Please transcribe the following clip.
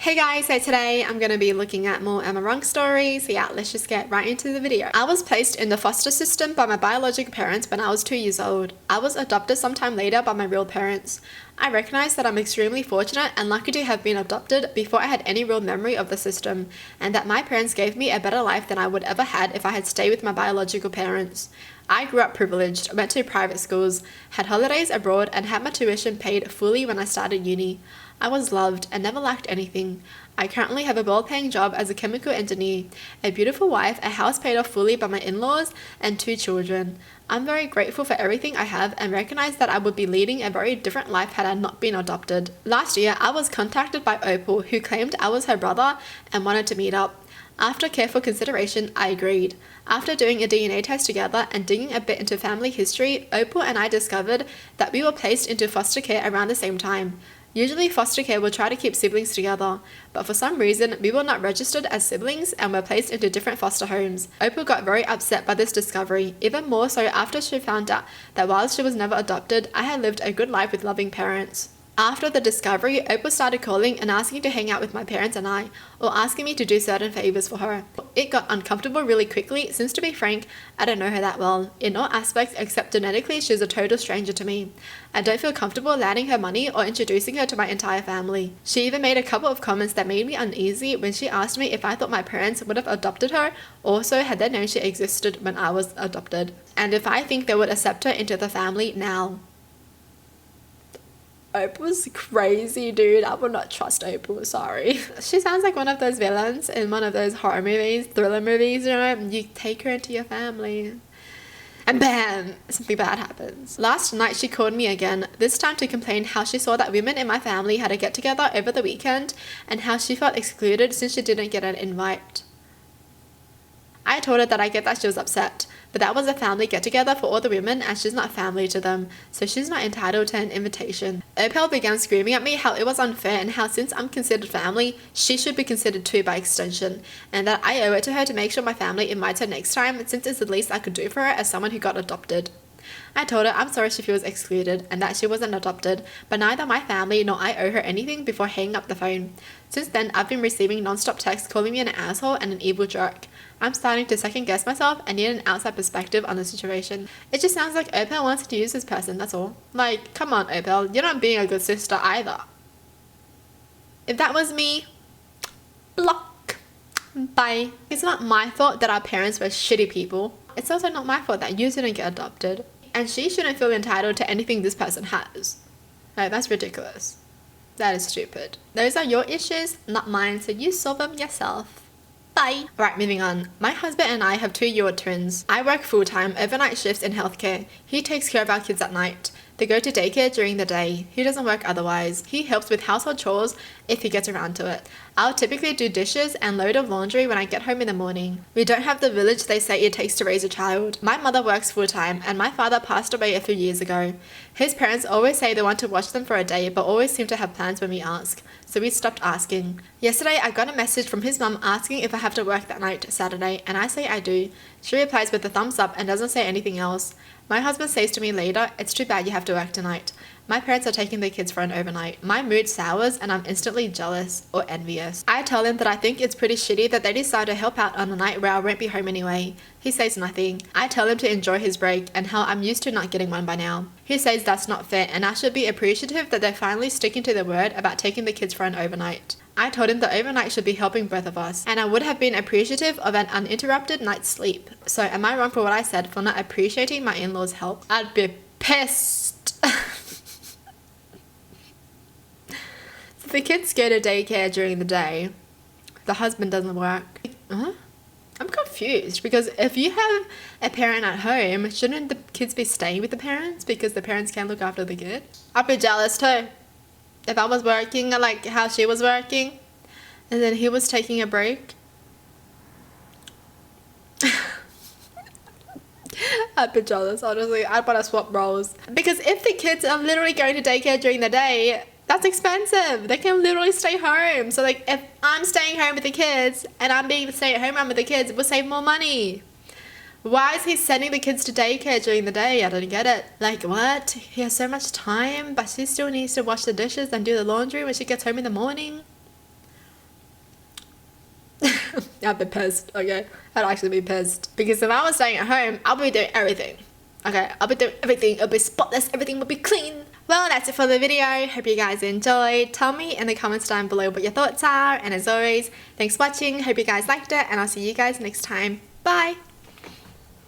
Hey guys, so today I'm going to be looking at more Am I Wrong stories. So yeah, let's just get right into the video. I was placed in the foster system by my biological parents when I was 2 years old. I was adopted sometime later by my real parents. I recognize that I'm extremely fortunate and lucky to have been adopted before I had any real memory of the system, and that my parents gave me a better life than I would ever had if I had stayed with my biological parents. I grew up privileged, went to private schools, had holidays abroad, and had my tuition paid fully when I started uni. I was loved and never lacked anything. I currently have a well-paying job as a chemical engineer, a beautiful wife, a house paid off fully by my in-laws, and 2 children. I'm very grateful for everything I have and recognize that I would be leading a very different life had I not been adopted. Last year, I was contacted by Opal, who claimed I was her brother and wanted to meet up. After careful consideration, I agreed. After doing a DNA test together and digging a bit into family history, Opal and I discovered that we were placed into foster care around the same time. Usually foster care will try to keep siblings together, but for some reason we were not registered as siblings and were placed into different foster homes. Opal got very upset by this discovery, even more so after she found out that while she was never adopted, I had lived a good life with loving parents. After the discovery, Opal started calling and asking to hang out with my parents and I, or asking me to do certain favors for her. It got uncomfortable really quickly, since to be frank, I don't know her that well. In all aspects except genetically, she's a total stranger to me. I don't feel comfortable lending her money or introducing her to my entire family. She even made a couple of comments that made me uneasy when she asked me if I thought my parents would have adopted her, also had they known she existed when I was adopted, and if I think they would accept her into the family now. Opal's crazy, dude. I would not trust Opal, sorry. She sounds like one of those villains in one of those horror movies, thriller movies, you know? You take her into your family and bam, something bad happens. Last night she called me again, this time to complain how she saw that women in my family had a get-together over the weekend and how she felt excluded since she didn't get an invite. I told her that I get that she was upset, but that was a family get-together for all the women and she's not family to them, so she's not entitled to an invitation. Opal began screaming at me how it was unfair and how since I'm considered family, she should be considered too by extension, and that I owe it to her to make sure my family invites her next time since it's the least I could do for her as someone who got adopted. I told her I'm sorry she feels excluded and that she wasn't adopted, but neither my family nor I owe her anything before hanging up the phone. Since then, I've been receiving non-stop texts calling me an asshole and an evil jerk. I'm starting to second guess myself and need an outside perspective on the situation. It just sounds like Opal wants to use this person, that's all. Like, come on Opal, you're not being a good sister either. If that was me, block. Bye. It's not my fault that our parents were shitty people. It's also not my fault that you didn't get adopted. And she shouldn't feel entitled to anything this person has. Like, that's ridiculous. That is stupid. Those are your issues, not mine, so you solve them yourself. Bye. Alright, moving on. My husband and I have 2-year-old twins. I work full-time, overnight shifts in healthcare. He takes care of our kids at night. They go to daycare during the day. He doesn't work otherwise. He helps with household chores if he gets around to it. I'll typically do dishes and load of laundry when I get home in the morning. We don't have the village they say it takes to raise a child. My mother works full-time and my father passed away a few years ago. His parents always say they want to watch them for a day but always seem to have plans when we ask, so we stopped asking. Yesterday I got a message from his mum asking if I have to work that night, Saturday, and I say I do. She replies with a thumbs up and doesn't say anything else. My husband says to me later, it's too bad you have to work tonight. My parents are taking their kids for an overnight. My mood sours and I'm instantly jealous or envious. I tell him that I think it's pretty shitty that they decide to help out on a night where I won't be home anyway. He says nothing. I tell him to enjoy his break and how I'm used to not getting one by now. He says that's not fair and I should be appreciative that they're finally sticking to their word about taking the kids for an overnight. I told him the overnight should be helping both of us, and I would have been appreciative of an uninterrupted night's sleep. So am I wrong for what I said for not appreciating my in-laws' help? I'd be pissed. So the kids go to daycare during the day. The husband doesn't work. Huh? I'm confused because if you have a parent at home, shouldn't the kids be staying with the parents because the parents can't look after the kid? I'd be jealous too. If I was working like how she was working and then he was taking a break, I'd be jealous, honestly. I'd want to swap roles. Because if the kids are literally going to daycare during the day, that's expensive. They can literally stay home. So like if I'm staying home with the kids and I'm being the stay-at-home mom with the kids, we'll save more money. Why is he sending the kids to daycare during the day? I don't get it. Like, what? He has so much time, but she still needs to wash the dishes and do the laundry when she gets home in the morning? I'd be pissed, okay? I'd actually be pissed. Because if I was staying at home, I'll be doing everything. Okay, I'll be doing everything. It'll be spotless, everything will be clean. Well, that's it for the video. Hope you guys enjoyed. Tell me in the comments down below what your thoughts are. And as always, thanks for watching. Hope you guys liked it. And I'll see you guys next time. Bye!